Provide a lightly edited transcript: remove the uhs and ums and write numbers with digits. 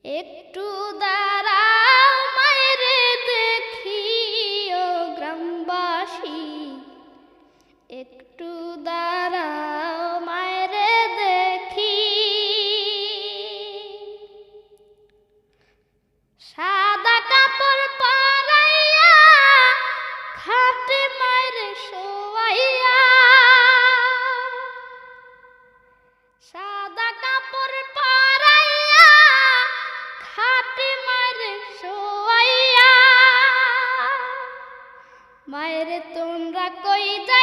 একটু দাঁড়াও মায়েরে দেখি ও গ্রামবাসী, একটু দাঁড়াও মায়েরে দেখি। সাদা কাপড় পরাইয়া খাটে মায়েরে শোয়াইয়া, সাদা কাপড় পরাইয়া খাটে মায়েরে শোয়াইয়া। মায়েরে তোমরা কই যাই